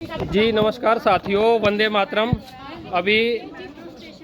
जी नमस्कार साथियों, वंदे मातरम। अभी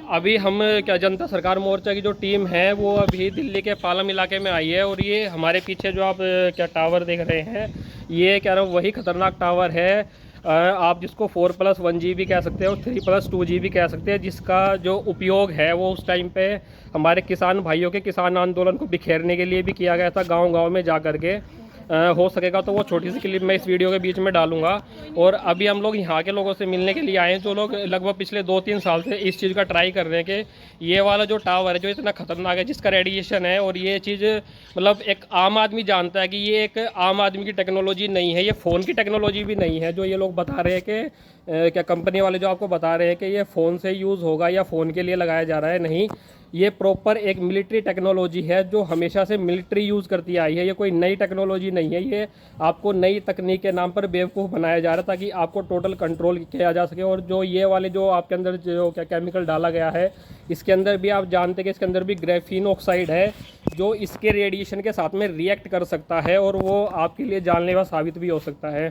अभी हम क्या जनता सरकार मोर्चा की जो टीम है वो अभी दिल्ली के पालम इलाके में आई है। और ये हमारे पीछे जो आप क्या टावर देख रहे हैं, ये क्या नाम वही खतरनाक टावर है। आप जिसको 4+1G भी कह सकते हो, 3+2G भी कह सकते हैं, जिसका जो उपयोग है वो उस टाइम पे हमारे किसान भाइयों के किसान आंदोलन को बिखेरने के लिए भी किया गया था, गांव-गांव में जा कर के। हो सकेगा तो वो छोटी सी क्लिप मैं इस वीडियो के बीच में डालूंगा। और अभी हम लोग यहाँ के लोगों से मिलने के लिए आए हैं, जो लोग लगभग पिछले 2-3 साल से इस चीज़ का ट्राई कर रहे हैं कि ये वाला जो टावर है जो इतना खतरनाक है, जिसका रेडिएशन है, और ये चीज़ मतलब एक आम आदमी जानता है कि ये एक आम आदमी की टेक्नोलॉजी नहीं है, ये फ़ोन की टेक्नोलॉजी भी नहीं है। जो ये लोग बता रहे हैं कि क्या कंपनी वाले जो आपको बता रहे हैं कि ये फ़ोन से यूज़ होगा या फ़ोन के लिए लगाया जा रहा है, नहीं, ये प्रॉपर एक मिलिट्री टेक्नोलॉजी है जो हमेशा से मिलिट्री यूज़ करती आई है। ये कोई नई टेक्नोलॉजी नहीं है, ये आपको नई तकनीक के नाम पर बेवकूफ़ बनाया जा रहा है ताकि आपको टोटल कंट्रोल किया जा सके। और जो ये वाले जो आपके अंदर जो क्या केमिकल डाला गया है, इसके अंदर भी आप जानते हैं कि इसके अंदर भी ग्रेफीन ऑक्साइड है जो इसके रेडिएशन के साथ में रिएक्ट कर सकता है और वो आपके लिए जानलेवा साबित भी हो सकता है।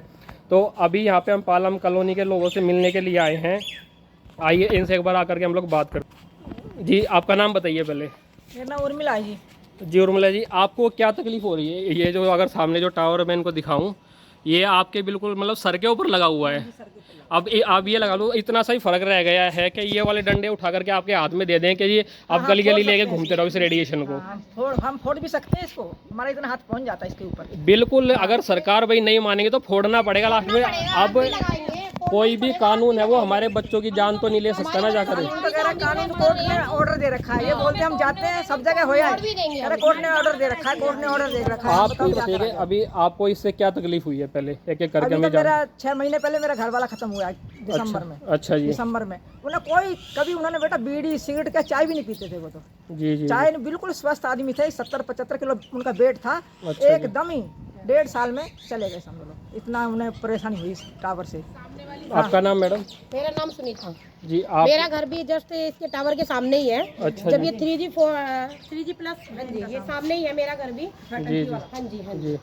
तो अभी यहाँ पे हम पालम कॉलोनी के लोगों से मिलने के लिए आए हैं। आइए इनसे एक बार आकर के हम लोग बात करते हैं। जी आपका नाम बताइए पहले। मेरा नाम उर्मिला जी। जी उर्मिला जी, आपको क्या तकलीफ हो रही है? ये जो अगर सामने जो टावर है मैं इनको दिखाऊं, ये आपके बिल्कुल मतलब सर के ऊपर लगा हुआ है। अब आप ये लगा लो, इतना सा ही फर्क रह गया है कि ये वाले डंडे उठा करके आपके हाथ में दे दें कि ये आप गली गली लेके घूमते रहो इस रेडिएशन को। हम फोड़ भी सकते हैं इसको, हमारा इतना हाथ पहुंच जाता है इसके ऊपर। बिल्कुल, अगर सरकार भाई नहीं मानेंगे तो फोड़ना पड़ेगा लास्ट में। अब कोई भी कानून है वो हमारे बच्चों की जान तो नहीं ले सकता ना जाकर। कानून कोर्ट ने ऑर्डर दे रखा है, ये बोलते हम जाते हैं सब जगह हो जाए, अरे कोर्ट ने ऑर्डर दे रखा है, कोर्ट ने ऑर्डर दे रखा है। आप बताइए अभी आपको इससे क्या तकलीफ हुई है, पहले एक एक करके हमें मेरा 6 महीने पहले मेरा घर वाला खत्म हुआ है दिसंबर में। अच्छा जी। दिसंबर में उन्हें कोई कभी उन्होंने बेटा बीड़ी सिगरेट का चाय भी नहीं पीते थे वो तो। जी जी। चाय बिल्कुल स्वस्थ आदमी थे, 70-75 किलो उनका वेट था। एकदम ही 1.5 साल में चले गए समझ लो, इतना उन्हें परेशानी हुई इस टावर से। आपका नाम मैडम? मेरा नाम सुनीता जी। आप? मेरा घर भी जस्ट इसके टावर के सामने ही है। अच्छा जब ये 3G+, हाँ जी, ये सामने ही है मेरा घर भी। जी जी। हाँ जी हाँ जी। जी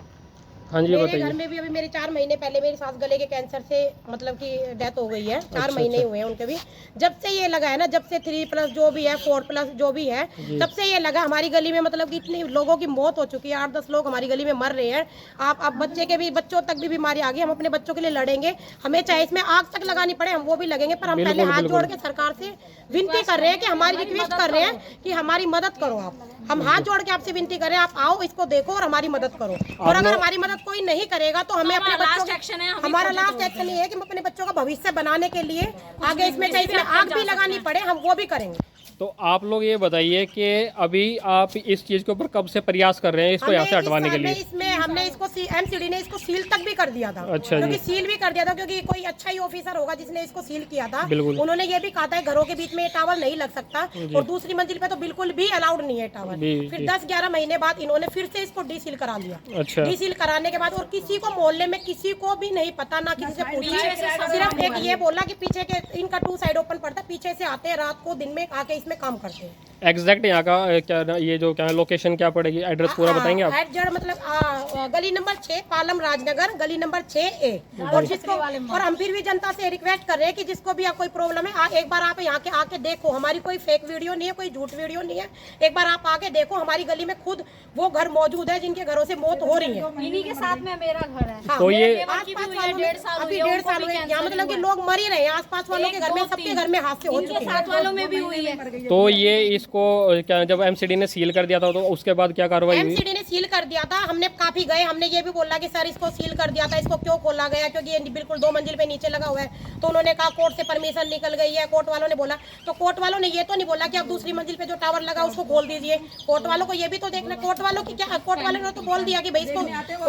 हाँ जी मेरे बताइए। घर में भी अभी मेरे 4 महीने पहले मेरी सास गले के कैंसर से मतलब कि डेथ हो गई है। 4 महीने हुए हैं उनके भी। जब से ये लगा है ना, जब से 3+ जो भी है, 4+ जो भी है, तब से ये लगा हमारी गली में मतलब कि इतनी लोगों की मौत हो चुकी है। 8-10 लोग हमारी गली में मर रहे हैं। आप बच्चों तक भी बीमारी आ गई। हम अपने बच्चों के लिए लड़ेंगे, हमें चाहे इसमें आग तक लगानी पड़े हम वो भी लगेंगे, पर हम पहले हाथ जोड़ के सरकार से विनती कर रहे हैं कि हमारी रिक्वेस्ट कर रहे हैं कि हमारी मदद करो आप। हम हाथ जोड़ के आपसे विनती कर रहे हैं, आप आओ इसको देखो और हमारी मदद करो। और अगर हमारी मदद कोई नहीं करेगा तो हमें अपने बच्चों हमारा लास्ट एक्शन ये है कि हम अपने बच्चों का भविष्य बनाने के लिए आगे इसमें चाहे इसमें आग भी लगानी पड़े हम वो भी करेंगे। तो आप लोग ये बताइए कि अभी आप इस चीज के ऊपर कब से प्रयास कर रहे हैं इसको यहाँ से हटवाने के लिए? इसमें हमने इसको MCD ने इसको सील तक भी कर दिया था। अच्छा क्योंकि सील भी कर दिया था, क्योंकि कोई अच्छा ही ऑफिसर होगा जिसने इसको सील किया था। बिल्कुल। उन्होंने ये भी कहा था घरों के बीच में ये टावर नहीं लग सकता और दूसरी मंजिल पे तो बिल्कुल भी अलाउड नहीं है टावर। फिर 10-11 महीने बाद इन्होंने फिर से इसको डीसील करा लिया। अच्छा। डीसील कराने के बाद और किसी को मोहल्ले में किसी को भी नहीं पता, ना किसी से पूछा, सिर्फ एक ये बोला कि पीछे के इनका 2 साइड ओपन पड़ता है, पीछे से आते हैं रात को दिन में आके इसमें काम करते हैं। एग्जैक्ट यहाँ का क्या ये जो क्या लोकेशन क्या पड़ेगी, एड्रेस पूरा बताएंगे आप? मतलब गली नंबर 6 पालम राजनगर, गली नंबर 6A। और जिसको और हम फिर भी जनता से रिक्वेस्ट कर रहे हैं कि जिसको भी कोई प्रॉब्लम है एक बार आप यहाँ के आके देखो। हमारी कोई फेक वीडियो नहीं है, कोई झूठ वीडियो नहीं है। एक बार आप आके देखो, हमारी गली में खुद वो घर मौजूद है जिनके घरों से मौत हो रही है। इन्हीं के साथ में मेरा घर है। तो ये अभी 1.5 साल हुए यहाँ, मतलब कि लोग मर ही रहे हैं। आसपास वालों के घर में, सबके घर में हादसे हो चुके हैं। साथ वालों में भी हुई है। तो ये इसको क्या जब MCD ने सील कर दिया था तो उसके बाद क्या कार्रवाई हुई? MCD ने सील कर दिया था। हमने काफी गए, हमने ये भी बोला कि सर इसको सील कर दिया था, इसको क्यों खोला गया, क्योंकि ये बिल्कुल 2 मंजिल पे नीचे लगा हुआ है। तो उन्होंने कहा कोर्ट से परमिशन निकल गई है। कोर्ट वालों ने बोला, तो कोर्ट वालों ने ये तो नहीं बोला कि आप दूसरी मंजिल पे जो टावर लगा उसको खोल दीजिए। कोर्ट वालों को ये भी तो देखना, कोर्ट वालों की क्या, कोर्ट वालों ने तो बोल दिया कि भाई इसको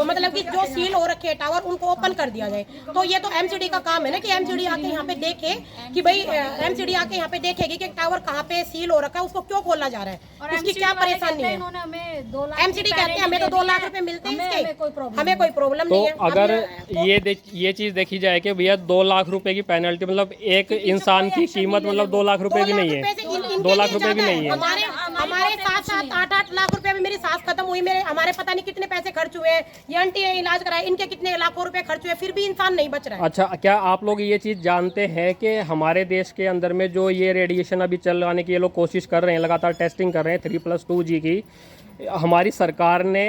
मतलब कि जो सील हो रखे है टावर उनको ओपन कर दिया जाए। तो ये तो MCD का काम है ना कि MCD आके यहाँ पे देखे कि भाई MCD आके यहाँ पे देखेगी कि टावर कहाँ पे सील हो रखा है, उसको क्यों खोला जा रहा है, उसकी क्या परेशानी है। MCD कहते हैं हमें तो 2 लाख रुपए मिलते हैं इसके, हमें कोई प्रॉब्लम नहीं है। तो अगर ये चीज देखी जाए कि भैया 2 लाख रुपए की पेनल्टी, मतलब एक इंसान की कीमत मतलब 2 लाख रुपए भी नहीं है, 2 लाख रुपए भी नहीं है। हमारे 7-8 लाख रुपए में मेरी सांस खत्म हुई, मेरे हमारे पता नहीं कितने पैसे खर्च हुए हैं, ये आंटी ने इलाज कराया, इनके कितने लाखों रुपए खर्च हुए, फिर भी इंसान नहीं बच रहा है। अच्छा, क्या आप लोग ये चीज़ जानते हैं कि हमारे देश के अंदर में जो ये रेडिएशन अभी चलाने की ये लोग कोशिश कर रहे हैं, लगातार टेस्टिंग कर रहे हैं 3+2G की, हमारी सरकार ने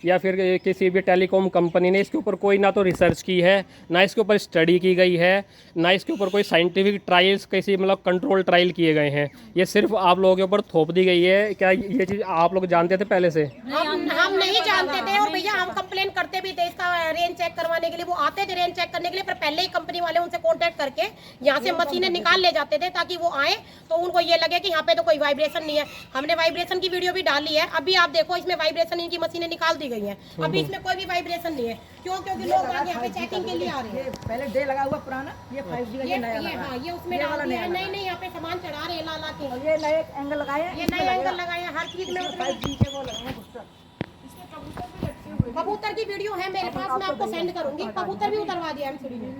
या फिर किसी भी टेलीकॉम कंपनी ने इसके ऊपर कोई ना तो रिसर्च की है, ना इसके ऊपर स्टडी की गई है, ना इसके ऊपर कोई साइंटिफिक ट्रायल्स किसी मतलब कंट्रोल ट्रायल किए गए हैं, ये सिर्फ आप लोगों के ऊपर थोप दी गई है। क्या ये चीज़ आप लोग जानते थे पहले से? हम नहीं जानते थे, और भैया हम कंप्लेन करते भी थे इसका रेंज चेक करवाने के लिए, वो आते थे रेंज चेक करने के लिए, पर पहले ही कंपनी वाले उनसे कॉन्टेक्ट करके यहाँ से मशीनें निकाल ले जाते थे ताकि वो आए तो उनको ये लगे कि यहाँ पे तो कोई वाइब्रेशन नहीं है। हमने वाइब्रेशन की वीडियो भी डाली है, अभी आप देखो इसमें वाइब्रेशन इनकी मशीनें निकाल दी गई हैं, अभी इसमें कोई भी वाइब्रेशन नहीं है। क्यों? क्योंकि लोग यहाँ पे चेकिंग के लिए आ रहे हैं। पहले डे लगा हुआ पुराना, ये 5G का ये नया लगा। हाँ, ये उसमें डाल दिया है, नहीं यहाँ पे सामान चढ़ा रहे हैं ला के, और ये नए एंगल लगाए हैं, ये नए एंगल लगाए हैं, हर चीज में 5G के वो लगाए हैं बूस्टर। कबूतर की वीडियो है मेरे पास, मैं आपको सेंड करूंगी, कबूतर भी उतरवा दिया एमसीडी में।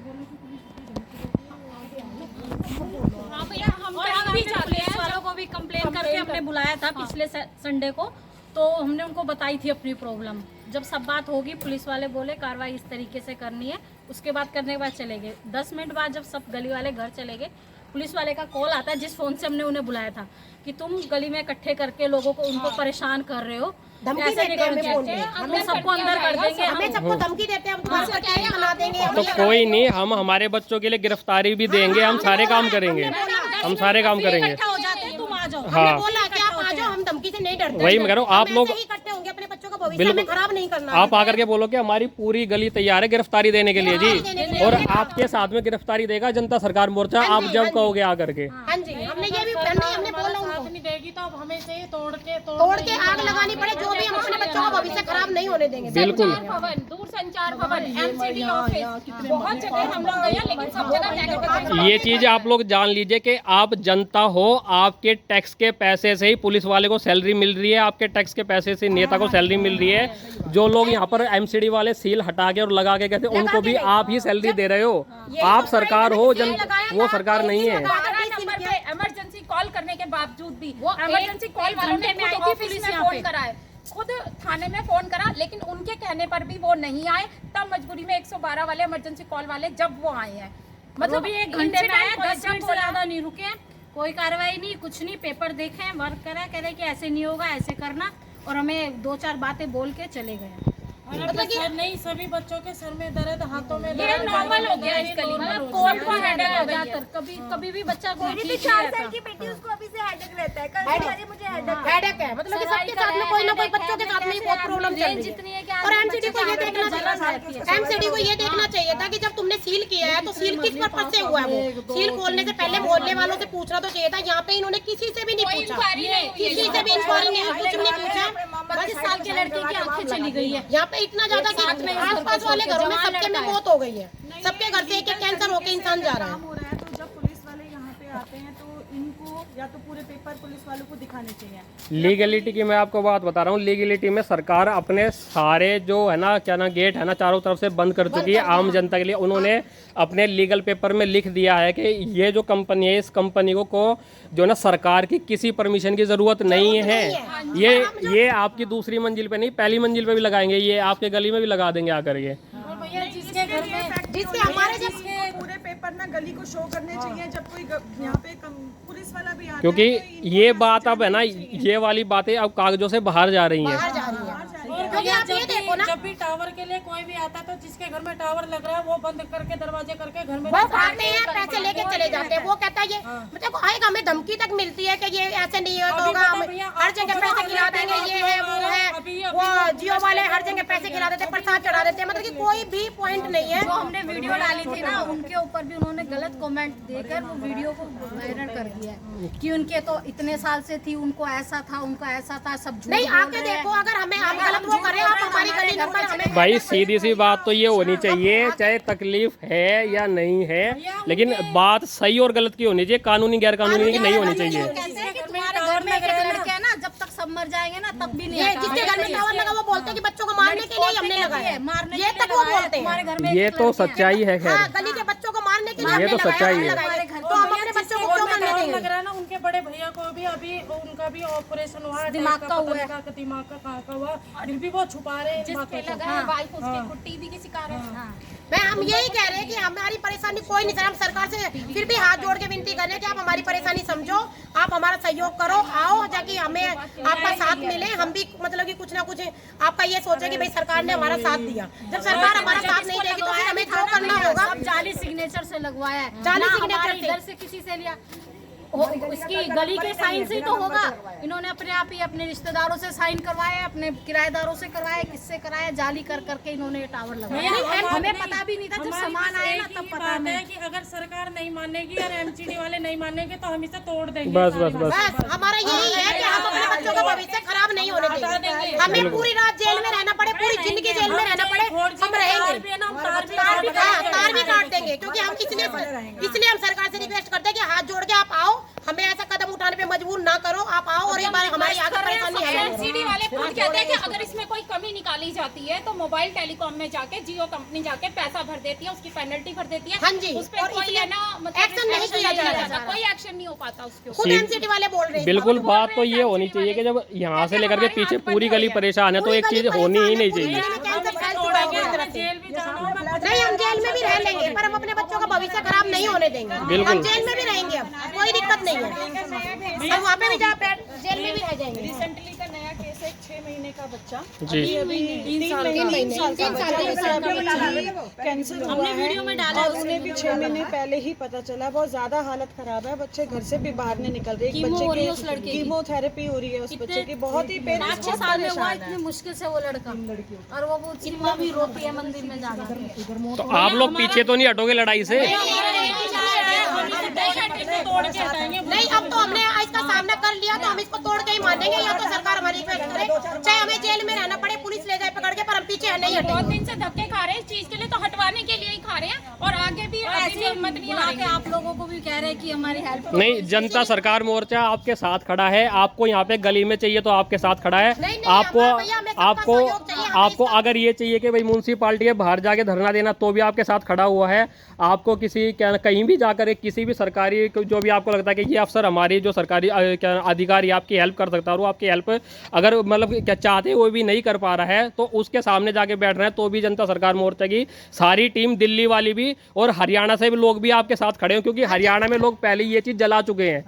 हाँ भैया, हम भी चाहते हैं, वालों को भी कंप्लेन करके हमने बुलाया था पिछले संडे को, तो हमने उनको बताई थी अपनी प्रॉब्लम। जब सब बात होगी, पुलिस वाले बोले कार्रवाई इस तरीके से करनी है, उसके बाद करने के बाद चले गए। 10 मिनट बाद जब सब गली वाले घर चले गए, पुलिस वाले का कॉल आता है जिस फोन से हमने उन्हें बुलाया था कि तुम गली में इकट्ठे करके लोगों को उनको परेशान कर रहे हो, धमकी देते हैं हमें फोन पे, हम सबको अंदर कर देंगे, हमें सबको धमकी देते हैं, हम तुम्हारे क्या बना देंगे। तो कोई नहीं, हम हमारे बच्चों के लिए गिरफ्तारी भी देंगे, हम सारे काम करेंगे, हम सारे काम करेंगे। हो जाते हैं, तुम आ जाओ। हाँ, बोला कि आप आ जाओ, हम धमकी से नहीं डरते। वही मैं कह रहा हूँ, आप लोग इकट्ठे होंगे, अपने बच्चों का भविष्य हमें खराब नहीं करना। आप आकर के बोलो कि हमारी पूरी गली तैयार है गिरफ्तारी देने के लिए जी, और आपके साथ में गिरफ्तारी देगा जनता सरकार मोर्चा, आप जब कहोगे आकर के। हाँ जी, हमने ये भी हमने बोला उनको, नहीं देगी तो अब हमें से तोड़ के आग लगानी पड़े, जो भी हम अपने बच्चों का भविष्य खराब नहीं होने देंगे। बिल्कुल। भवन, दूरसंचार भवन, एमसीडी ऑफिस, बहुत जगह हम लोग गए, लेकिन सब जगह नेगेटिव। ये चीज आप लोग जान लीजिए कि आप जनता हो, आपके टैक्स के पैसे से ही पुलिस वाले को सैलरी मिल रही है, आपके टैक्स के पैसे से नेता को सैलरी मिल रही है। जो लोग यहाँ पर एमसीडी वाले सील हटा के और लगा के कहते हैं, उनको भी आप ही सैलरी दे रहे हो। आप सरकार हो, वो सरकार नहीं है। इमरजेंसी कॉल करने के बावजूद भी इमरजेंसी कॉल घंटे में आई थी, पुलिस में फोन कराए, खुद थाने में फोन करा, लेकिन उनके कहने पर भी वो नहीं आए। तब मजबूरी में 112 वाले इमरजेंसी कॉल वाले जब वो आए हैं, मतलब भी 1 घंटे में आए, 10 मिनट से ज्यादा नहीं रुके, कोई कार्रवाई नहीं, कुछ नहीं, पेपर देखे, वर्क करा, कह रहे कि ऐसे नहीं होगा, ऐसे करना, और हमें 2-4 बातें बोल के चले गए। मतलब नहीं, सभी बच्चों के सर में दर्द, हाथों में ये दर्द, नॉर्मल हो गया इस गली में, कोई को हेडेक हो जाता है, कभी भी बच्चा को मेरी भी 4 साल की बेटी, उसको अभी से हेडेक रहता है, कल से मुझे हेडेक है, मतलब कि सबके साथ में कोई ना कोई बच्चों के साथ में ही बहुत प्रॉब्लम चल रही है। और एमसीडी को ये देखना चाहिए था कि जब तुमने सील किया है तो सील किस पर्पज से हुआ है, वो सील खोलने से पहले मोहल्ले वालों से पूछना तो चाहिए था। यहाँ पे इन्होंने किसी से भी नहीं पूछा, किसी से भी इंक्वायरी नहीं, कुछ नहीं पूछा। 25 साल के लड़के की आंखें चली गई है। यहाँ पे इतना ज्यादा कि आस-पास वाले घरों में सबके में मौत हो गई है, सबके घर से एक कैंसर होके इंसान जा रहा है। हो रहा है, तो जब पुलिस वाले यहाँ पे आते हैं तो इनको या तो पूरे पेपर पुलिस वालों को दिखाने चाहिए। लीगलिटी की मैं आपको बात बता रहा हूँ, लीगलिटी में सरकार अपने सारे जो है ना, क्या ना, गेट है ना, चारों तरफ से बंद कर चुकी है आम जनता के लिए। उन्होंने अपने लीगल पेपर में लिख दिया है कि ये जो कंपनी है, इस कंपनी को जो ना सरकार की किसी परमिशन की जरूरत नहीं है। ये आपकी दूसरी मंजिल पे नहीं, पहली मंजिल पे भी लगाएंगे, ये आपके गली में भी लगा देंगे आकर ये। भैया जिसके घर में जिससे हमारे जिसके पूरे पेपर ना गली को शो करने चाहिए, जब कोई यहाँ पे पुलिस वाला भी आता क्योंकि है तो ये बात अब है ना, ये वाली बातें अब कागजों से बाहर जा रही हैं। बाहर जा रही है। और क्योंकि आप ये देखो ना, जब भी टावर के लिए कोई भी आता है तो जिसके घर में टावर लग रहा है वो बंद करके दरवाजे करके घर में वो भागते हैं, पैसे लेके चले जाते हैं। वो कहता है ये मतलब आएगा, हमें धमकी तक मिलती है कि ये ऐसे नहीं होगा, हर जगह पैसे खिला देंगे, ये है वो है, वो जियो वाले हर जगह पैसे खिला देते, प्रसाद चढ़ा देते हैं, मतलब कि कोई भी पॉइंट नहीं है। जो हमने वीडियो डाली थी ना, उनके ऊपर भी उन्होंने गलत कमेंट देकर वो वीडियो को वायरल कर दिया है कि उनके तो इतने साल से थी, उनको ऐसा था, उनका ऐसा था, सब झूठ नहीं, बोल आके रहे हैं। देखो, अगर हमें आप गलत वो करें, आप हमारी गली नंबर हमें भाई सीधी सी बात तो ये होनी चाहिए, चाहे तकलीफ है या नहीं है, लेकिन बात सही और गलत की होनी चाहिए, कानूनी गैर कानूनी की नहीं होनी चाहिए। कहते हैं कि तुम्हारे घर में एक लड़के है ना, जब तक सब मर जाएंगे ना तब भी नहीं ये हटाएंगे। जिसके घर में टावर लगा वो बोलते हैं कि बच्चों को मारने के लिए हमने लगाया है, मारने ये के तक लिए वो लगाया है, बोलते हैं। तुम्हारे घर में ये एक तो लड़के हैं। सच्चाई है। खैर हाँ, गली के बच्चों को मारने के लिए ये हमने तो लगाया, सच्चाई हमने है। लगाया। तो हम अपने बच्चों को क्यों मारने देंगे। लग रहा है ना, उनके बड़े भैया को भी अभी उनका भी ऑपरेशन हुआ है, दिमाग का हुआ है। दिमाग का कहाँ का हुआ, फिर भी वो छुपा रहे हैं जिस पे बातों को। लगा है वाइफ उसकी खुद टीबी की शिकार है। मैं हम यही कह रहे हैं कि हमारी परेशानी कोई नहीं, हम सरकार से फिर भी हाथ जोड़ के विनती कर रहे हैं कि आप हमारी परेशानी समझो, आप हमारा सहयोग करो, आओ ताकि हमें आपका साथ मिले, हम भी मतलब कि कुछ ना कुछ आपका ये सोचे कि भाई सरकार ने हमारा साथ दिया। जब सरकार हमारा साथ नहीं देगी तो फिर हमें जो करना होगा। सब जाली सिग्नेचर से लगवाया है, जाली ना सिग्नेचर हमारे से। इधर से किसी से लिया, इसकी गली के साइन से ही तो होगा। इन्होंने अपने आप ही अपने रिश्तेदारों से साइन करवाए, अपने किराएदारों से करवाए, किससे कराए, जाली कर करके इन्होंने ये टावर लगाया। हमें पता भी नहीं था, जब सामान आया ना तब पता है कि अगर सरकार नहीं मानेगी और एमसीडी वाले नहीं मानेंगे तो हम इसे तोड़ देंगे। बस बस बस बस हमारा यही है कि हम अपने बच्चों का भविष्य खराब नहीं होने देंगे। हमें पूरी रात जेल में रहना पड़े, पूरी जिंदगी जेल में रहना पड़े, हम रहेंगे। तार भी काट देंगे, क्योंकि हम इसलिए हम सरकार से रिक्वेस्ट करते हैं कि हाथ जोड़ के आप आओ, हमें ऐसा कदम उठाने पे मजबूर ना करो, आप आओ और एक बार हमारी आगे परेशानी है। एमसीडी वाले खुद कहते हैं कि अगर इसमें कोई कमी निकाली जाती है तो मोबाइल टेलीकॉम में जाके जियो कंपनी जाके पैसा भर देती है, उसकी पेनल्टी भर देती है। हाँ जी, उस पर कोई है ना मतलब एक्शन नहीं किया जा रहा, कोई एक्शन नहीं हो पाता उसके खुद एमसीडी वाले बोल रहे हैं। बिल्कुल बात तो ये होनी चाहिए कि जब यहाँ से लेकर के पीछे पूरी गली परेशान है तो एक चीज होनी ही नहीं चाहिए। जेल भी जाना नहीं, हम जेल में भी रह लेंगे पर हम अपने बच्चों का भविष्य खराब नहीं होने देंगे। हम जेल में भी रहेंगे, अब कोई दिक्कत नहीं है, हम वहाँ पे भी जेल में भी रह जाएंगे। रिसेंटली का नया केस है, 6 महीने का बच्चा जी। अभी 3 साल कैंसर हमने वीडियो में डाला, उन्हें भी 6 महीने पहले ही पता चला। बहुत ज्यादा हालत खराब है, बच्चे घर से भी बाहर नहीं निकल रहे। एक बच्चे की कीमोथेरेपी हो रही है उस बच्चे की, बहुत ही पेरेंट्स 5-6 साल में हुआ, इतनी मुश्किल से वो लड़का, और वो उसकी माँ भी रोती है मंदिर में जाना। तो आप लोग पीछे तो नहीं हटोगे लड़ाई से? नहीं, अब तो हमने इसका सामना कर लिया तो हम इसको तोड़ के ही मानेंगे, या तो सरकार हमारी रिक्वेस्ट करे, चाहे हमें जेल में रहना पड़े, पुलिस ले जाए पकड़ के, पर हम पीछे नहीं हटेंगे। बहुत दिन से धक्के खा रहे हैं इस चीज के लिए, तो हटवाने के लिए ही खा रहे हैं, और आगे भी ऐसी हिम्मत नहीं आ रही। आप लोगों को भी कह रहे हैं कि हमारी हेल्प नहीं, जनता सरकार मोर्चा आपके साथ खड़ा है। आपको यहाँ पे गली में चाहिए तो आपके साथ खड़ा है। नहीं, आपको भैया, हमें सबका आपको सहयोग चाहिए, हमें आपको अगर ये चाहिए कि भाई म्यूनसिपालिटी के बाहर जाके धरना देना तो भी आपके साथ खड़ा हुआ है। आपको किसी कहीं भी जाकर किसी भी सरकारी जो भी आपको लगता है कि ये अफसर हमारी जो सरकारी अधिकारी आपकी हेल्प कर सकता है और वो आपकी हेल्प अगर मतलब क्या चाहते हुए भी नहीं कर पा रहा है तो उसके सामने जाके बैठ रहे हैं, तो भी जनता सरकार मोर्चा की सारी टीम, दिल्ली वाली भी और हरियाणा से भी लोग भी आपके साथ खड़े हैं, क्योंकि हरियाणा में लोग पहले ये चीज जला चुके हैं।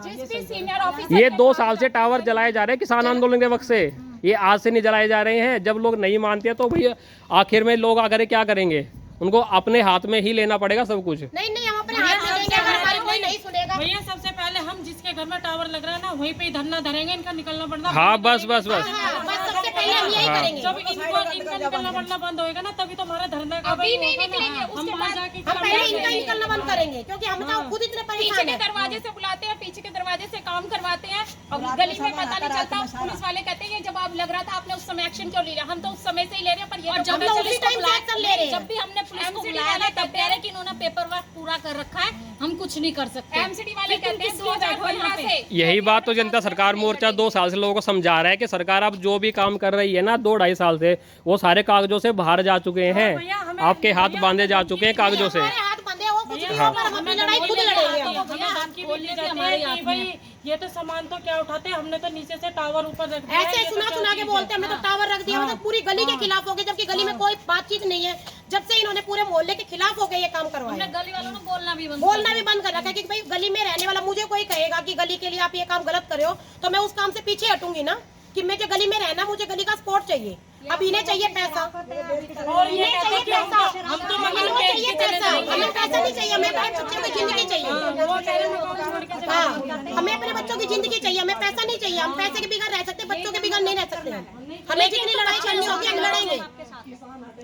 जिस भी सीनियर ऑफिसर ये 2 साल से टावर जलाए जा रहे हैं किसान आंदोलन के वक्त से, ये आज से नहीं जलाए जा रहे हैं। जब लोग नहीं मानते तो भैया आखिर में लोग आकर क्या करेंगे? उनको अपने हाथ में ही लेना पड़ेगा सब कुछ। नहीं, हम अपने हाथ में लेंगे, अगर हमारी कोई नहीं सुनेगा। भैया सबसे पहले हम जिसके घर में टावर लग रहा है ना वहीं पे ही धरना धरेंगे, इनका निकलना पड़ना। हाँ बस बस बस बस सबसे पहले हम यही करेंगे। जब इनका निकलना पड़ना बंद होएगा ना तभी तो हमारा धरना का अभी नहीं निकलेंगे, हम उसके वहाँ बाद जाके हम पहले इनका निकलना बंद करेंगे, क्योंकि हम तो खुद इतने पीछे परेशान के हैं। दरवाजे से बुलाते हैं, पीछे के दरवाजे से काम करवाते हैं, और गली में पता नहीं चलता। पुलिस वाले कहते हैं जब आप लग रहा था आपने उस समय एक्शन क्यों लिया? हम तो उस समय से ही ले रहे हैं, पर ये जब तो उसी टाइम से एक्शन ले रहे हैं। जब भी हमने पुलिस को बुलाया ना तब कह रहे कि इन्होंने पेपर वर्क पूरा कर रखा है, हम कुछ नहीं कर सकते। एमसीडी वाले कहते हैं 2015 से यही बात तो जनता सरकार मोर्चा 2 साल से लोगों को समझा रहा है कि सरकार अब जो भी काम कर रही है ना 2-2.5 साल से, वो सारे कागजों से बाहर जा चुके हैं, आपके हाथ बांधे जा चुके हैं कागजों से। हमारे हाथ बंधे हो, कुछ नहीं होगा, हम अपनी लड़ाई खुद लड़ेंगे। भाई ये तो सामान तो क्या उठाते, हमने तो नीचे से टावर ऊपर रख दिया। ऐसे सुना के बोलते हमने तो टावर रख दिया, मतलब पूरी गली के खिलाफ हो गए, जबकि गली में कोई बातचीत नहीं है। जब से इन्होंने पूरे मोहल्ले के खिलाफ हो गए ये काम करवाया, गली वालों को बोलना भी बंद कर रखा है कि भाई गली में रहने वाला मुझे कोई कहेगा कि गली के लिए आप ये काम गलत कर रहे हो तो मैं उस काम से पीछे हटूंगी ना, कि मैं जो गली में रहना, मुझे गली का सपोर्ट चाहिए। अब इन्हें चाहिए पैसा, और ये चाहिए पैसा, हम तो चाहिए पैसा, हमें पैसा नहीं चाहिए, हमें अपने बच्चों की जिंदगी चाहिए। हाँ, हमें अपने बच्चों की जिंदगी चाहिए, हमें पैसा नहीं चाहिए। हम पैसे के बिगड़ रह सकते, बच्चों के बिगड़ नहीं रह सकते। हमें जितनी लड़ाई करनी होगी हम लड़ेंगे।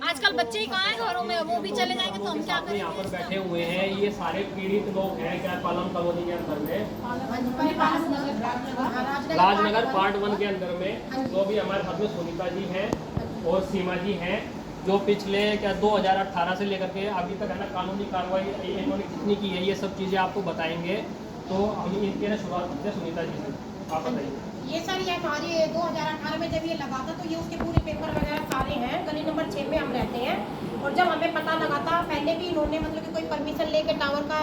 आजकल बच्चे ही कहाँ हैं घरों में, वो भी चले जाएंगे तो हम क्या करेंगे? यहाँ पर बैठे हुए हैं ये सारे पीड़ित लोग हैं क्या पालम कॉलोनी के अंदर में, राजनगर पार्ट 1 के अंदर में। जो भी हमारे साथ में सुनीता जी हैं और सीमा जी हैं, जो पिछले 2018 से लेकर के अभी तक है ना कानूनी कार्रवाई इन्होंने कितनी की है, ये सब चीज़ें आपको बताएंगे। तो हम इनके शुरुआत करते हैं सुनीता जी से, आप बताइए। ये सर ये हमारी 2018 में जब ये लगा था तो ये उसके पूरे पेपर वगैरह सारे हैं। गली नंबर 6 में हम रहते हैं, और जब हमें पता लगा था, पहले भी इन्होंने मतलब कि कोई परमिशन लेके टावर का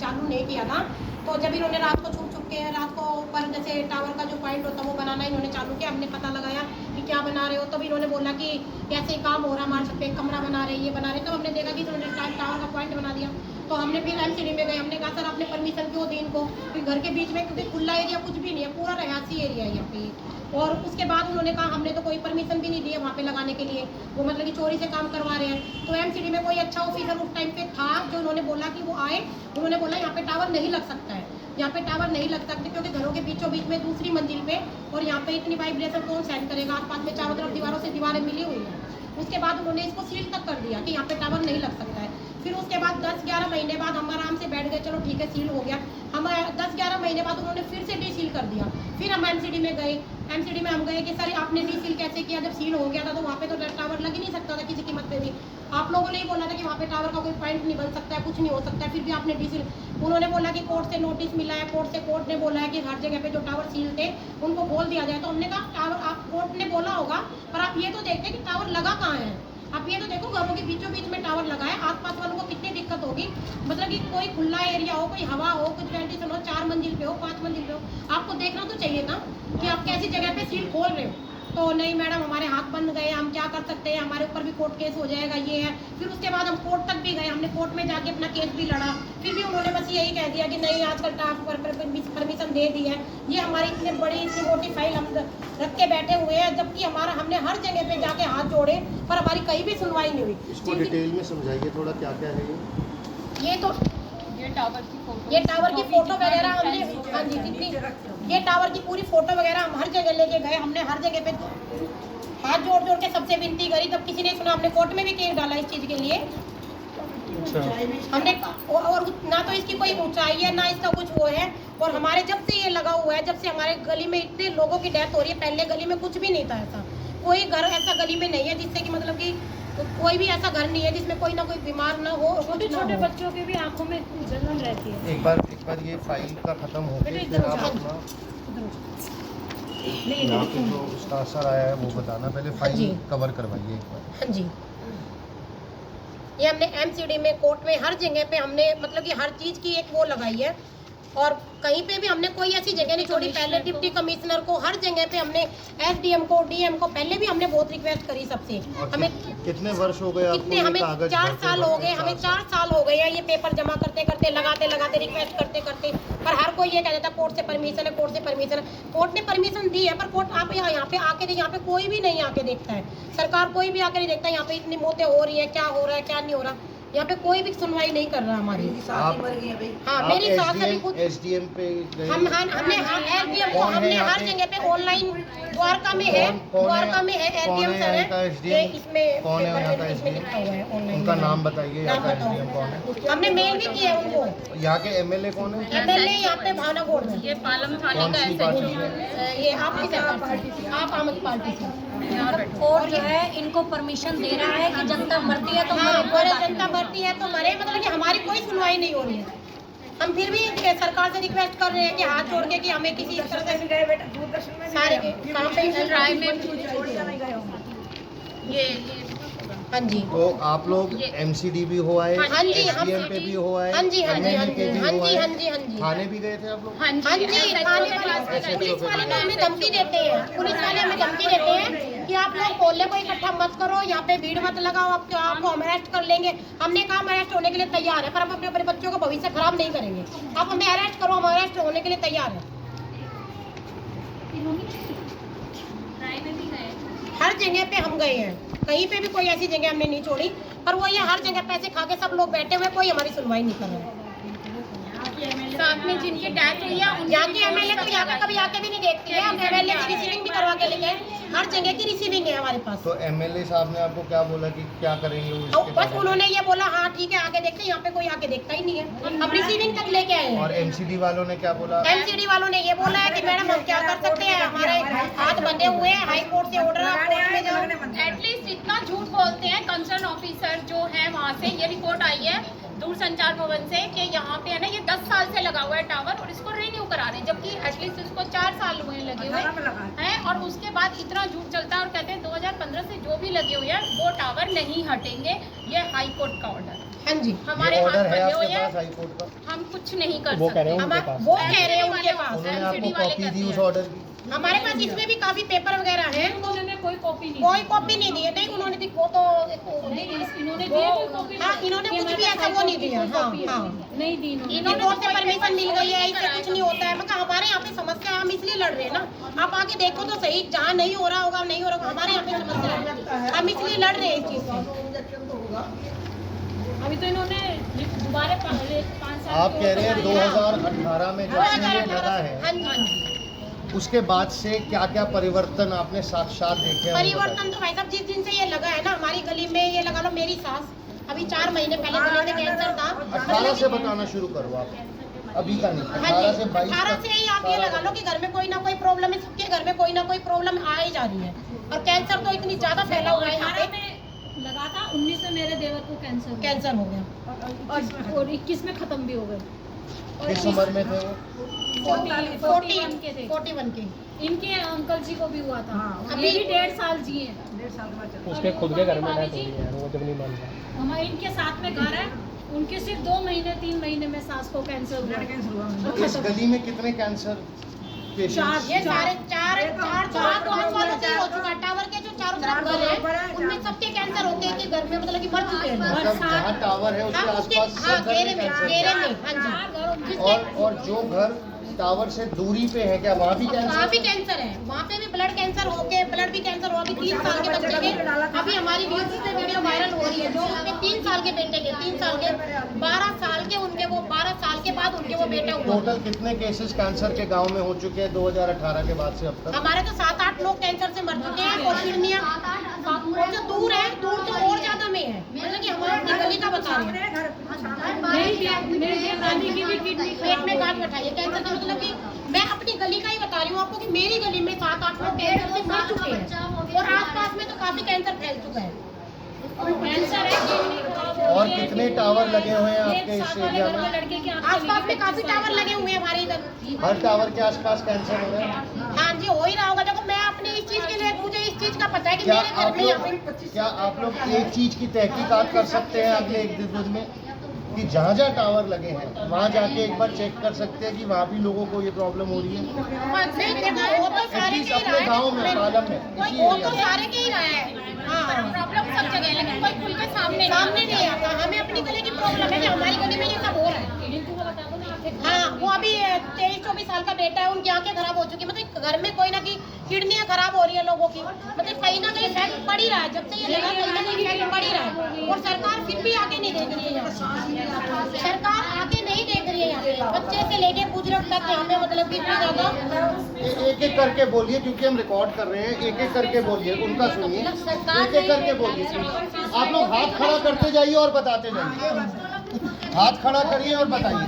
चालू नहीं किया था, तो जब इन्होंने रात को छुप के रात को ऊपर जैसे टावर का जो पॉइंट होता है वो बनाना इन्होंने चालू किया। हमने पता लगाया कि क्या बना रहे हो, तब इन्होंने बोला कि ऐसे काम हो रहा हमारे सब पे, कमरा बना रहे, ये बना रहे। तो हमने देखा कि इन्होंने टावर का पॉइंट बना दिया। तो हमने फिर MCD में गए, हमने कहा सर आपने परमिशन क्यों दी इनको, फिर घर के बीच में, क्योंकि खुला एरिया कुछ भी नहीं है, पूरा रहायशी एरिया है यहाँ पे। और उसके बाद उन्होंने कहा हमने तो कोई परमिशन भी नहीं दी है वहाँ पे लगाने के लिए, वो मतलब कि चोरी से काम करवा रहे हैं। तो MCD में कोई अच्छा ऑफिसर उस टाइम पे था जो उन्होंने बोला कि वो आए, उन्होंने बोला यहाँ पे टावर नहीं लग सकता है, यहाँ पे टावर नहीं लग सकते क्योंकि घरों के बीचों बीच में दूसरी मंजिल पे, और यहाँ पे इतनी वाइब्रेशन कौन सेंड करेगा, आसपास में चारों तरफ दीवारों से दीवारें मिली हुई है। उसके बाद उन्होंने इसको सील तक कर दिया कि यहाँ पे टावर नहीं लग सकता है। फिर उसके बाद 10-11 महीने बाद हम आराम से बैठ गए, चलो ठीक है सील हो गया। हम 10-11 महीने बाद उन्होंने फिर से डीसील कर दिया। फिर हम MCD में गए, MCD में हम गए कि सर आपने डीसील कैसे किया, जब सील हो गया था तो वहाँ पे तो टावर लग ही नहीं सकता था किसी कीमत पे भी। आप लोगों ने ही बोला था कि वहाँ पे टावर का कोई पॉइंट नहीं बन सकता है, कुछ नहीं हो सकता है, फिर भी आपने डीसील। उन्होंने बोला कि कोर्ट से नोटिस मिला है, कोर्ट ने बोला है कि हर जगह पे जो टावर सील थे उनको खोल दिया जाए। तो हमने कहा टावर आप कोर्ट ने बोला होगा, पर आप ये तो देखते कि टावर लगा कहाँ है। आप ये तो देखो घरों के बीचों बीच में टावर लगा है, आसपास वालों को कितनी दिक्कत होगी। मतलब कि कोई खुला एरिया हो, कोई हवा हो, कुछ वेंटिलेशन हो, 4 मंजिल पे हो, 5 मंजिल पे हो, आपको देखना तो चाहिए ना कि आप कैसी जगह पे सील खोल रहे हो। तो नहीं मैडम हमारे हाथ बंद गए, हम क्या कर सकते हैं, हमारे ऊपर भी कोर्ट केस हो जाएगा, ये है। फिर उसके बाद हम कोर्ट तक भी गए, हमने कोर्ट में जाके अपना केस भी लड़ा, फिर भी उन्होंने बस यही कह दिया कि नहीं आजकल टावर पर परमिशन दे दी है। ये हमारी इतनी बड़ी इतनी मोटी फाइल हम रख के बैठे हुए हैं, जबकि हमने हर जगह पे जाके हाथ जोड़े पर हमारी कहीं भी सुनवाई नहीं हुई। इसको डिटेल में समझाइए थोड़ा क्या क्या है ये तो ये टावर की फोटो वगैरह हमने, हाँ जी जितनी ये टावर की पूरी फोटो वगैरह हम हर जगह लेके गए। हमने हर जगह पे हाथ जोड़ जोड़ के सबसे विनती करी, तब किसी ने सुना। हमने कोर्ट में भी केस डाला इस चीज़ के लिए। हमने और ना तो इसकी कोई ऊंचाई है ना इसका कुछ वो है। और हमारे जब से ये लगा हुआ है, जब से हमारे गली में इतने लोगों की डेथ हो रही है, पहले गली में कुछ भी नहीं था ऐसा, कोई घर ऐसा गली में नहीं है जिससे कि मतलब कि कोई भी ऐसा घर नहीं है जिसमें कोई ना कोई बीमार ना हो। छोटे छोटे बच्चों के भी आंखों में जलन रहती है। एक बार ये फाइल का खत्म हो गया फिर आप अपना यहाँ पे जो स्टार आया है वो बताना, पहले फाइल कवर करवाइए एक बार। हाँ जी, ये हमने MCD में, कोर्ट में, हर जगह पे हमने मतलब कि हर चीज़ की एक वो लगाई है। और कहीं पे भी हमने कोई ऐसी जगह नहीं छोड़ी। पहले डिप्टी कमिश्नर को, हर जगह पे हमने SDM को, DM को, पहले भी हमने बहुत रिक्वेस्ट करी सबसे। हमें कितने वर्ष हो गए आपको? हमें 4 साल हो गए, हमें 4 साल हो गए हैं ये पेपर जमा करते करते, लगाते लगाते, रिक्वेस्ट करते करते। पर हर कोई ये कह देता कोर्ट से परमिशन है, कोर्ट से परमिशन है। कोर्ट ने परमिशन दी है, पर कोर्ट आप यहाँ पे आके देखिए, यहाँ पे कोई भी नहीं आके देखता है। सरकार कोई भी आके नहीं देखता यहाँ पे इतनी मौतें हो रही है, क्या हो रहा है क्या नहीं हो रहा। यहाँ पे कोई भी सुनवाई नहीं कर रहा हमारी। हाँ मेरी सास अभी खुद SDM पे हमने SDM को हमने हर जगह पे ऑनलाइन, द्वारका में है SDM सर है, इसमें कौन है यहाँ का इसमें लिखा हुआ है ऑनलाइन। उनका नाम बताइए, यहाँ का SDM कौन है? हमने मेल भी किया है उनको। यहाँ के MLA कौन है? MLA यहाँ पे भावना गोड़ में, ये पालम थाने कौन का सी पार्टी है? ये आपकी पार्टी से, आप आम आदमी पार्टी से। कोर्ट जो है इनको परमिशन दे रहा है कि जनता मरती है तो हमारे जनता मरती है तो मरे, मतलब कि हमारी कोई सुनवाई नहीं हो रही है। हम फिर भी सरकार से रिक्वेस्ट कर रहे हैं कि हाथ जोड़ के कि हमें किसी तरह से सारे काम पे राय में ये हाँ जी। तो आप लोग MCD भी हो आए, हाँ जी, हम SDM पे भी हो आए, हाँ जी, हाँ जी, हाँ जी, हाँ जी, हाँ जी, हाँ जी। थाने भी गए थे आप लोग? हाँ जी, थाने वाले पुलिस वाले तो हमें धमकी देते हैं, पुलिस वाले हमें धमकी देते हैं कि आप लोग मोहल्ले को इकट्ठा मत करो, यहाँ पे भीड़ मत लगाओ, आपको हम अरेस्ट कर लेंगे। हमने कहा हम अरेस्ट होने के लिए तैयार है, पर हम अपने बच्चों का भविष्य खराब नहीं करेंगे। आप हमें अरेस्ट करो, हम अरेस्ट होने के लिए तैयार है। हर जगह पे हम गए हैं, कहीं पे भी कोई ऐसी जगह हमने नहीं छोड़ी। पर वो ये हर जगह पैसे खा के सब लोग बैठे हुए, कोई हमारी सुनवाई नहीं कर रहा है। साथ में जिनकी डेथ हुई है यहाँ की MLA तो यहाँ पे कभी आके भी नहीं देखती है। हम MLA से रिसीविंग भी करवा के लेके, हर जगह की रिसीविंग है हमारे पास। तो MLA साहब ने आपको क्या बोला कि क्या करेंगे वो इसके बस बारे में? उन्होंने ये बोला हाँ ठीक है आके देखते हैं, यहाँ पे कोई आके देखता ही नहीं है। हम रिसीविंग तक लेके आए हैं। और MCD वालों ने क्या बोला? MCD वालों ने ये बोला है कि मैडम हम क्या कर सकते हैं, हमारे हाथ बंधे हुए हैं, हाई कोर्ट से ऑर्डर है, कोर्ट में जाओ। एटलीस्ट इतना झूठ बोलते हैं कंसर्न ऑफिसर जो है वहाँ से, ये रिपोर्ट आई है दूरसंचार भवन से कि यहाँ पे है ना ये 10 साल से लगा हुआ है टावर और इसको रिन्यू करा रहे हैं, जबकि एटलीस्ट इसको 4 साल हुए लगे हुए हैं। और उसके बाद इतना झूठ चलता है और कहते हैं 2015 से जो भी लगे हुए हैं वो टावर नहीं हटेंगे, ये हाई कोर्ट का ऑर्डर है। हाँ जी, हमारे ऑर्डर हाथ है बंधे हुए आपके हैं, पास हाई कोर्ट का? हम कुछ नहीं कर वो कह रहे सकते। हैं उनके पास। वो कह रहे हैं उनके पास। उन्होंने आपको LCD वाले कॉपी कर दी दिए उस हैं। ऑर्डर की? हमारे पास इसमें भी काफी पेपर वगैरह हैं, तो उन्होंने कोई कॉपी नहीं कोई कॉपी नहीं दी है। नहीं, उन्होंने दी वो तो इन्होंने दिया कोई कॉपी हाँ, इन्होंने कुछ भी ऐसा वो नहीं दिया। हाँ हाँ, नहीं दी इन्होंने कोर्ट से परमिशन मिल गई है, इससे कुछ नहीं होता है। मगर हमारे यहाँ पे समस्या है, हम इसलिए लड़ रहे हैं ना। आप आके देखो तो सही, जहाँ नहीं हो रहा होगा नहीं हो रहा होगा, हमारे यहाँ पे समस्या है, हम इसलिए लड़ रहे हैं इस चीज से। अभी तो इन्होंने दोबारा 5 साल आप कह रहे हैं 2018 में जब से ये लगा हाँ है जी, उसके बाद से क्या क्या परिवर्तन आपने साक्षात देखे हैं? वो परिवर्तन तो भाई साहब जिस दिन से ये लगा है ना, हमारी गली में ये लगा लो, मेरी सास अभी 4 महीने पहले गले में कैंसर था। 18 से बताना शुरू करो आप, अभी का नहीं, हाँ 18 जी, से 22 18 तक से ही आप ये लगा लो कि घर में कोई ना कोई प्रॉब्लम है, सबके घर में कोई ना कोई प्रॉब्लम आ ही जा रही है। और कैंसर तो इतनी ज्यादा फैला हुआ है यहाँ पे, लगा था 19 में मेरे देवर को कैंसर हो गया और 21 में खत्म भी हो गए। किस उम्र में थे वो? 41 के थे। 41 के। इनके अंकल जी को भी हुआ था, हाँ, अभी भी 1.5 साल जिए हैं। 1.5 साल के बाद चला। उसके खुद के घर में डेथ हो गई है, वो जब नहीं मानता। हमारे इनके साथ में घर है, उनके सिर्फ 2 महीने 3 महीने में सास को कैंसर हुआ। ब्लड कैंसर हुआ। इस गली में कितने कैंसर पेशेंट्स? ये सारे चार तो आस वालों से ही हो चुका है। टावर के जो चारों तरफ घर है, उनमें सबके कैंसर होते हैं कि घर में मतलब कि मर चुके हैं। मतलब जहाँ टावर है उसके हाँ, उसके आसपास हाँ सब घर घेरे में में, कैंसर घेरे है। में, हाँ जी। और जो घर टावर से दूरी पे है, क्या वहाँ भी वहाँ कैंसर? भी कैंसर है, वहाँ पे भी ब्लड कैंसर हो के, ब्लड भी कैंसर हुआ। अभी 3 साल के बच्चे के, अभी हमारी न्यूज़ पे वीडियो वायरल हो रही है, जो उसके 3 साल के बेटे के, 3 साल के, 12 साल के उनके, वो 12 साल के बाद उनके वो बेटा हुआ। टोटल कितने केसेस कैंसर के गांव में हो चुके हैं 2018 के बाद से अब तक? हमारे तो 7-8 लोग कैंसर से मर चुके हैं। और किडनियाँ और जो दूर है, दूर तो और ज्यादा में है, मतलब कि हमारे अपनी गली का बता रहे हैं। पेट में गांठ बैठा है कैंसर का, मतलब कि मैं अपनी गली का ही बता रही हूँ आपको कि मेरी गली में 7-8 लोग कैंसर से मर चुके हैं। और आसपास में तो काफी कैंसर फैल चुका है। कैंसर है। और कितने टावर लगे हुए हैं आपके इस एरिया में? लड़के के आसपास में काफी टावर लगे हुए हैं हमारे इधर। हर टावर के आसपास कैंसर हो रहा है? हाँ जी, हो ही रहा होगा। देखो मैं अपनी इस चीज के लिए, मुझे इस चीज का पता है कि क्या मेरे घर आप में यहाँ पे लोग एक चीज की तहकीकात कर सकते हैं अगले 1 दिन में कि जहाँ जहाँ टावर लगे हैं वहाँ जाके एक बार चेक कर सकते हैं कि वहाँ भी लोगों को ये प्रॉब्लम हो रही है? नहीं, देखो वो तो सारे एटलीस्ट के ही अपने रहा गाँव में, है, पालम में, इसी वो एरिया तो में। सारे के ही रहा है। हाँ, प्रॉब्लम सब जगह है, लेकिन कोई खुल के सामने नहीं आता। हमें अपनी गली की प्रॉब्लम है कि हमारी गली में ये सब हो रहा है। हाँ, वो अभी 23-24 साल का बेटा है, उनकी आंखें खराब हो चुकी है। मतलब घर में कोई ना की किडनियाँ खराब हो रही है लोगों की, मतलब कहीं ना कहीं इफेक्ट पड़ ही रहा है। जब से ये लगा कहीं ना कहीं इफेक्ट पड़ ही रहा है। और सरकार फिर भी आके नहीं देख रही है यहाँ, सरकार आके नहीं देख रही है यहाँ पे, बच्चे से लेके बुजुर्ग तक यहाँ पे, मतलब कि इतनी ज्यादा। एक एक करके बोलिए क्योंकि हम रिकॉर्ड कर रहे हैं। एक एक करके बोलिए, उनका सुनिए, एक एक करके बोलिए। आप लोग हाथ खड़ा करते जाइए और बताते जाइए। हाथ खड़ा करिए और बताइए।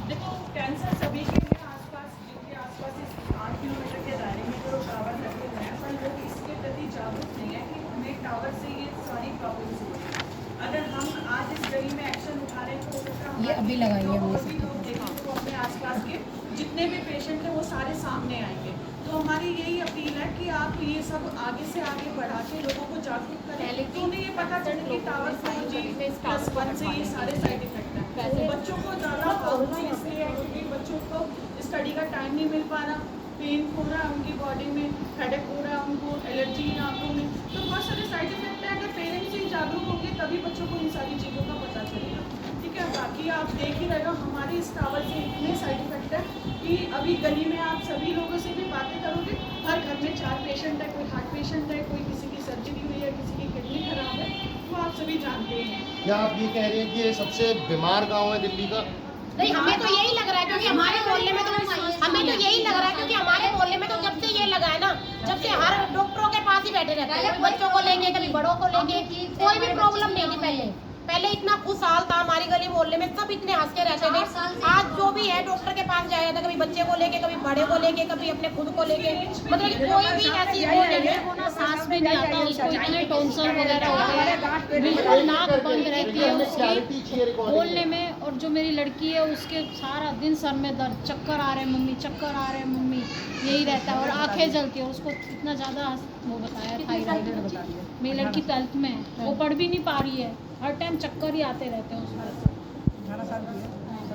देखो कैंसर सभी के लिए आसपास, जिनके आसपास इस 8 किलोमीटर के दायरे में जो टावर लगे हुए हैं, पर लोग इसके प्रति जागरूक नहीं है कि हमें टावर से ये सारी प्रॉब्लम्स हो रही है। अगर हम आज इस गली में एक्शन उठा रहे हैं तो हो सकता है ये अभी लगाई है और भी लोग देखें तो अपने आसपास के जितने भी पेशेंट हैं वो सारे सामने आएंगे। तो हमारी यही अपील है कि आप ये सब आगे से आगे बढ़ा के लोगों को जागरूक करें, तो उन्हें ये पता चले कि टावर 4G+1 से ये सारे साइड इफेक्ट हैं। बच्चों को ज़्यादा हार्मफुल इसलिए है क्योंकि बच्चों को स्टडी का टाइम नहीं मिल पा रहा, पेन हो रहा है उनकी बॉडी में, हेडेक हो रहा है उनको, एलर्जी है आंखों में, तो बहुत सारे साइड इफेक्ट है। अगर पेरेंट्स ही जागरूक होंगे तभी बच्चों को इन सारी चीज़ों का पता चलेगा। ठीक है, बाकी आप देख ही रहे हो हमारे इस टावर से इतने साइड इफेक्ट है कि अभी गली में आप सभी लोगों से भी बातें करोगे, हर घर में 4 पेशेंट है, कोई हार्ट पेशेंट है, कोई किसी की सर्जरी हुई है, किसी की किडनी खराब है, वो आप सभी जानते हैं। क्या आप ये कह रहे हैं कि ये सबसे बीमार गांव है दिल्ली का? नहीं, हमें तो यही लग रहा है क्योंकि हमारे मोहल्ले में तो हमें तो यही लग रहा है क्योंकि हमारे मोहल्ले में तो जब से ये लगा है ना, जब से हर डॉक्टरों के पास ही बैठे रहते हैं, कभी बच्चों को लेके, कभी बड़ों को लेके, कोई भी प्रॉब्लम नहीं थी। पहले इतना खुशहाल था हमारी गली मोहल्ले में, सब इतने हंस के रहते थे। आज जो भी है डॉक्टर के पास जाया था, कभी बच्चे को लेके, कभी बड़े को लेके, कभी अपने खुद को लेके, मतलब कि कोई भी ऐसी वो नहीं है। सांस भी नहीं आता उसको, इतने टॉन्सिल वगैरह होते हैं, बिल्कुल नाक बंद रहती है उसकी बोलने में, और जो मेरी लड़की है उसके सारा दिन सर में दर्द, चक्कर आ रहे हैं मम्मी, चक्कर आ रहे हैं मम्मी, यही रहता है और आंखें जलती है। और उसको इतना ज़्यादा वो बताया थायराइड। मेरी लड़की 12th में है, वो पढ़ भी नहीं पा रही है, हर टाइम चक्कर ही आते रहते हैं उसको।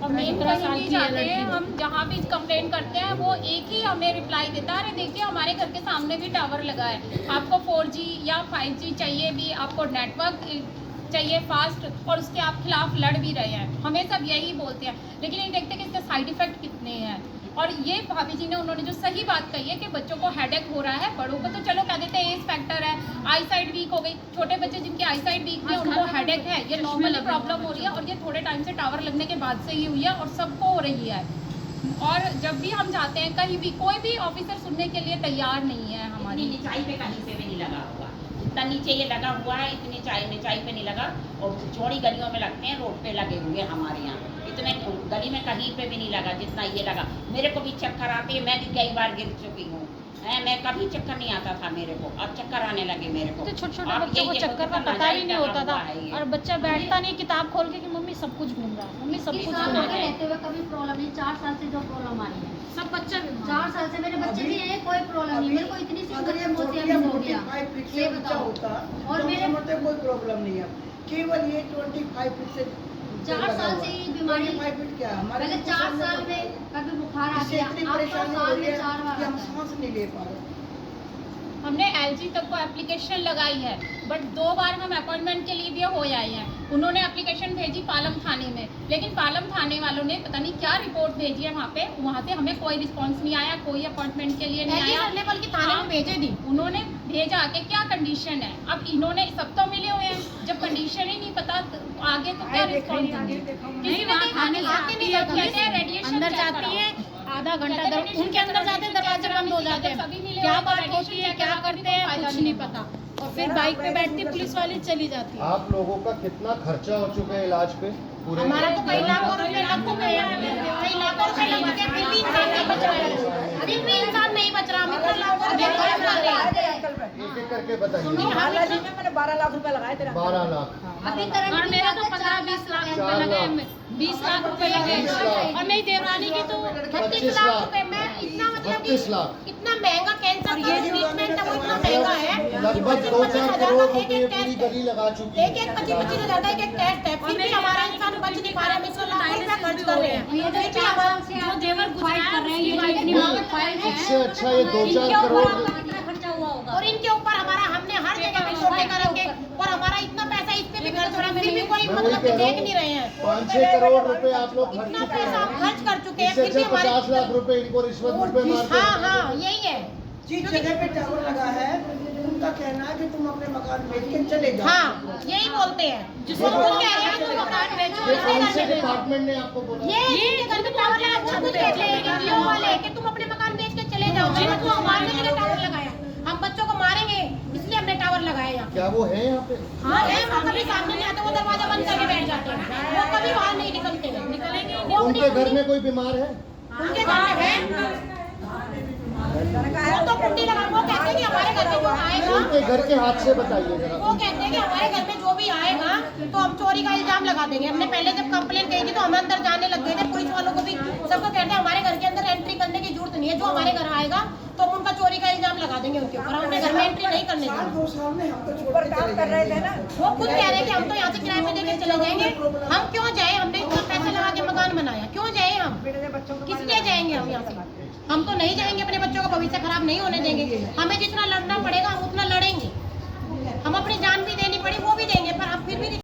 और मेन कहीं नहीं जाते हैं हम, जहाँ भी कंप्लेन करते हैं वो एक ही हमें रिप्लाई देता है, अरे देखिए हमारे घर के सामने भी टावर लगा है, आपको 4G या 5G चाहिए भी, आपको नेटवर्क चाहिए फास्ट, और उसके आप खिलाफ लड़ भी रहे हैं। हमें सब यही बोलते हैं, लेकिन नहीं देखते कि इसके साइड इफेक्ट कितने हैं। और ये भाभी जी ने उन्होंने जो सही बात कही है कि बच्चों को हेडेक हो रहा है, बड़ों को तो चलो कह देते हैं एज फैक्टर है, आई साइड वीक हो गई, छोटे बच्चे जिनकी आई साइड वीक है उनको हेडेक है, ये नॉर्मली प्रॉब्लम हो रही है और ये थोड़े टाइम से टावर लगने के बाद से ही हुई है और सबको हो रही है। और जब भी हम जाते हैं कहीं भी, कोई भी ऑफिसर सुनने के लिए तैयार नहीं है हमारी। ऊंचाई पे कहीं पे भी नहीं लगा हुआ, इतना नीचे ये लगा हुआ है, इतनी ऊंचाई पे नहीं लगा, और चौड़ी गलियों में लगते हैं, रोड पे लगे हुए हमारे यहाँ, इतने गली में कहीं पे भी नहीं लगा जितना ये लगा। मेरे को भी चक्कर आते हैं, मैं भी कई बार गिर चुकी हूँ, मैं कभी चक्कर नहीं आता था मेरे को, अब चक्कर आने लगे मेरे को। तो छोटे बच्चों को चक्कर का पता ही नहीं होता था, और बच्चा बैठता नहीं किताब खोल के कि मम्मी सब कुछ घूम रहा है, मम्मी सब कुछ घूम रहा है। रहते हुए कभी प्रॉब्लम नहीं, 4 साल से जो प्रॉब्लम आ रही है सब बच्चा 4 साल से मेरे बच्चे भी हैं, कोई प्रॉब्लम नहीं। मेरे को इतनी सी मोतियाबिंद हो गया, ये बताओ। और मेरे कोई प्रॉब्लम नहीं है, केवल ये 25 फीट से 4 साल से ये बीमारी, 25 फीट क्या हमारे पहले 4 साल में कभी बुखार आ गया, अब तो साल में 4 बार हम सांस नहीं ले पा रहे। हमने LG तक को एप्लीकेशन लगाई है, बट 2 बार हम अपॉइंटमेंट के लिए भी हो आए हैं। उन्होंने एप्लीकेशन भेजी पालम थाने में, लेकिन पालम थाने वालों ने पता नहीं क्या रिपोर्ट भेजी है वहाँ से हमें कोई रिस्पांस नहीं आया, कोई अपॉइंटमेंट के लिए नहीं आया, बल्कि थाने में भेजे दी। उन्होंने भेजा कि क्या कंडीशन है। अब इन्होंने सब तो मिले हुए हैं, जब कंडीशन ही नहीं पता तो आगे तो क्या रिस्पॉन्स किसी वहाँ थाने रेडिएशन अंदर जाती है, आधा घंटा उनके अंदर जाते हैं, दरवाजे बंद हो जाते हैं, क्या बात होती है, क्या करते हैं कुछ नहीं पता, और फिर बाइक पे बैठती पुलिस वाली चली जाती है। आप लोगों का कितना खर्चा हो चुका है इलाज पे? पूरे हमारा तो कई लाखों रुपए लग चुके हैं, कई लाखों रुपए लग चुके हैं, फिर भी इंसान नहीं बच रहा है, फिर भी इंसान नहीं बच रहा। इतना लाखों रुपए खर्च कर रहे हैं। एक एक करके बताइए। हाल जी में मैंने 12 लाख रुपए लगाए तेरा। 12 लाख। अभी और मेरा तो 15-20 लाख रुपए लगे, 20 लाख रुपए लगे, और मेरी देवरानी की तो 32 लाख रुपए में इतना मतलब 32 लाख। इतना महंगा कैंसर का ट्रीटमेंट है, वो इतना महंगा है, लगभग 2-4 करोड़ रुपए पूरी गली लगा चुकी है। एक 25-25 हजार का एक टेस्ट है, फिर भी हमारा इंसान बच नहीं पा रहा है, 100 लाख रुपए खर्च कर रहे हैं, फिर भी हमारा जो जेवर गुजरात कर रहे हैं, ये इतनी इससे अच्छा ये 2-4 करोड़ खर्चा हुआ होगा। और इनके ऊपर हमारा हमने हर जगह पे छोटे करेंगे, और हमारा इतना पैसा इस पे भी खर्च हो रहा है, फिर भी कोई मतलब कि देख नहीं रहे हैं। 5-6 करोड़ रुपए आप लोग खर्च इतना चुके पैसा हैं, हम खर्च कर चुके हैं, इससे फिर भी अच्छा 50 लाख रुपए इनको रिश्वत रुपए मारते हाँ हाँ यही है। जिस जगह पे टावर लगा है उनका कहना है कि तुम अपने मकान बेच के चले जाओ। हाँ यही बोलते हैं, जिसको खुद कह रहे हैं तुम मकान बेचो, ये कौन से डिपार्टमेंट ने आपको बोला? ये घर में टावर लगा, खुद कहते हैं जियो वाले कि तुम अपने मकान बेच के चले जाओ, जिनको हमारे लिए टावर लगाया, हम बच्चों को मारेंगे इसलिए हमने टावर लगाया यहाँ। क्या वो है यहाँ पे? हाँ है, वो कभी सामने नहीं आते, वो दरवाजा बंद करके बैठ जाते हैं, वो कभी बाहर नहीं निकलते हैं, निकलेंगे उनके घर में कोई बीमार है? उनके घर में है, वो तो कुंडी लगा, वो कहते हैं कि हमारे घर में जो आएगा, उनके घर के हाथ से बताइए जरा। वो कहते हैं कि हमारे घर में जो भी आएगा तो हम चोरी का इल्जाम लगा देंगे। हमने पहले जब कंप्लेन की थी तो हम अंदर जाने लग गए थे, पुलिस वालों को भी सबको कहते हैं हमारे घर के अंदर एंट्री करने की जरूरत नहीं है, जो हमारे घर आएगा तो हम उनका चोरी का इल्जाम लगा देंगे उनके ऊपर, हम अपने घर में एंट्री नहीं करने देंगे। 2 साल में हम तो छोड़ ऊपर के काम चले कर रहे थे जाएंगे। ना, वो खुद कह रहे हैं कि हम तो यहाँ से किराए पे देके चले जाएंगे, हम क्यों जाए, हमने इतना पैसा लगा के मकान बनाया, क्यों जाए हम, बेटे बच्चों को किस लिए जाएंगे हम यहाँ से? हम तो नहीं जाएंगे, अपने बच्चों का भविष्य खराब नहीं होने देंगे, हमें जितना लड़ना पड़ेगा हम उतना लड़ेंगे, हम अपनी जान भी देनी पड़ी वो भी देंगे, पर हम फिर भी